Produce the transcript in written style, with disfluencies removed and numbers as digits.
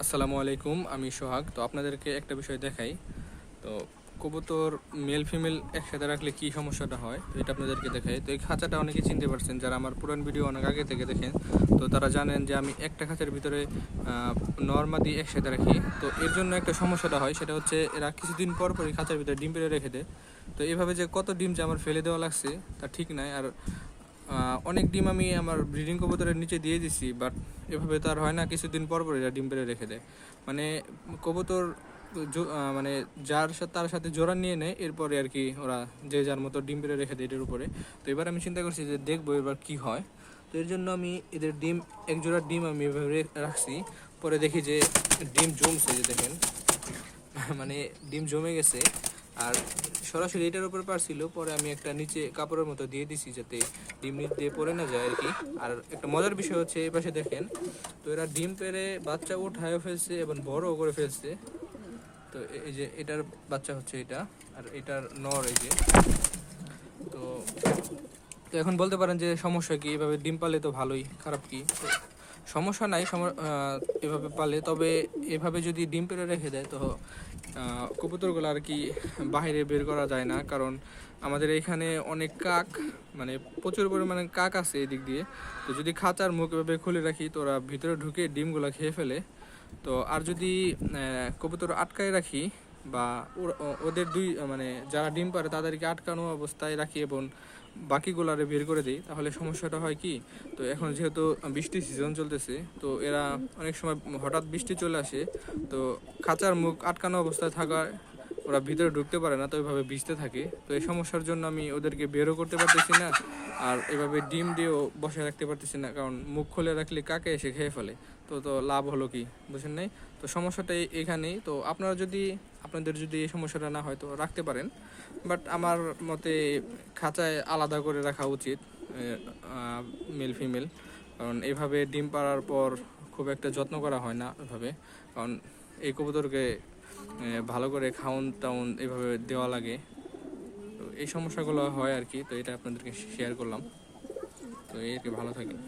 আসসালামু আলাইকুম, আমি সোহাগ। তো আপনাদেরকে একটা বিষয় দেখাই। তো কবুতর মেল ফিমেল একসাথে রাখলে কি সমস্যাটা হয়, তো এটা আপনাদেরকে দেখাই। তো এই খাঁচাটা অনেকে চিনতে পারছেন, যারা আমার পুরান ভিডিও অনেক আগে থেকে দেখেন। তো তারা জানেন যে আমি একটা খাঁচার ভিতরে নর্মাদি একসাথে রাখি। তো এর জন্য একটা সমস্যাটা হয়, সেটা হচ্ছে এরা কিছুদিন পর পরই খাঁচার ভিতরে ডিম পেড়ে রেখে দেয়। তো এইভাবে যে কত ডিম যে আমার ফেলে দেওয়া লাগছে তা ঠিক নাই। আর অনেক ডিম আমি আমার ব্রিডিং কবুতরের নিচে দিয়ে দিছি, বাট এভাবে তো আর হয় না, কিছুদিন পর পর এরা ডিম পেড়ে রেখে দেয়। মানে কবুতর মানে যার সাথে তার সাথে জোড়া নিয়ে নেয়, এরপরে আর কি ওরা যে যার মতো ডিম পেড়ে রেখে দেয় এটার উপরে। তো এবার আমি চিন্তা করছি যে দেখবো এবার কি হয়। তো এর জন্য আমি এদের ডিম, এক জোড়া ডিম আমি এভাবে রাখছি। পরে দেখি যে ডিম জমছে, যে দেখেন মানে ডিম জমে গেছে। আর সরাসরি এটার উপর পারছিল, পরে আমি একটা নিচে কাপড়ের মতো দিয়ে দিছি যাতে ডিম নিচ দিয়ে পড়ে না যায় আর কি। আর একটা মজার বিষয় হচ্ছে এই পাশে দেখেন, তো এরা ডিম পেড়ে বাচ্চা উঠায়ও ফেলছে এবং বড়ও করে ফেলছে। তো এই যে এটার বাচ্চা হচ্ছে এটা, আর এটার নর এই যে। তো তো এখন বলতে পারেন যে সমস্যা কি, এভাবে ডিম পালে তো ভালোই, খারাপ কি? তো সমস্যা নাই এভাবে পালে। তবে এভাবে যদি ডিম পেড়ে রেখে দেয় তো কবুতরগুলো আর কি বাইরে বের করা যায় না, কারণ আমাদের এখানে অনেক কাক, মানে প্রচুর পরিমাণে কাক আছে এদিক দিয়ে। তো যদি খাঁচার মুখ এভাবে খুলে রাখি তো ওরা ভিতরে ঢুকে ডিমগুলো খেয়ে ফেলে। তো আর যদি কবুতর আটকায় রাখি বা ওদের মানে যারা ডিম পারে তাদেরকে আটকানো অবস্থায় রাখি এবং বাকিগুলারে বের করে দিই, তাহলে সমস্যাটা হয় কি, তো এখন যেহেতু বৃষ্টির সিজন চলতেছে, তো এরা অনেক সময় হঠাৎ বৃষ্টি চলে আসে। তো খাঁচার মুখ আটকানো অবস্থায় থাকায় ওরা ভিতরে ঢুকতে পারে না, তো এইভাবে ভিজতে থাকে। তো এই সমস্যার জন্য আমি ওদেরকে বেরও করতে পারতেছি না, আর এভাবে ডিম দিয়েও বসে রাখতে পারতেছি না, কারণ মুখ খুলে রাখলে কাকে এসে খেয়ে ফেলে। তো লাভ হলো কি, বুঝেন নাই? তো সমস্যাটা এখানেই। তো আপনাদের যদি এই সমস্যাটা না হয় তো রাখতে পারেন, বাট আমার মতে খাঁচায় আলাদা করে রাখা উচিত মেল ফিমেল। কারণ এইভাবে ডিম পাড়ার পর খুব একটা যত্ন করা হয় না এভাবে, কারণ এই কবুতরকে ভালো করে খাউন টাউন এইভাবে দেওয়া লাগে। তো এই সমস্যাগুলো হয় আর কি, তো এটা আপনাদেরকে শেয়ার করলাম। তো এই আর কি, ভালো থাকেন।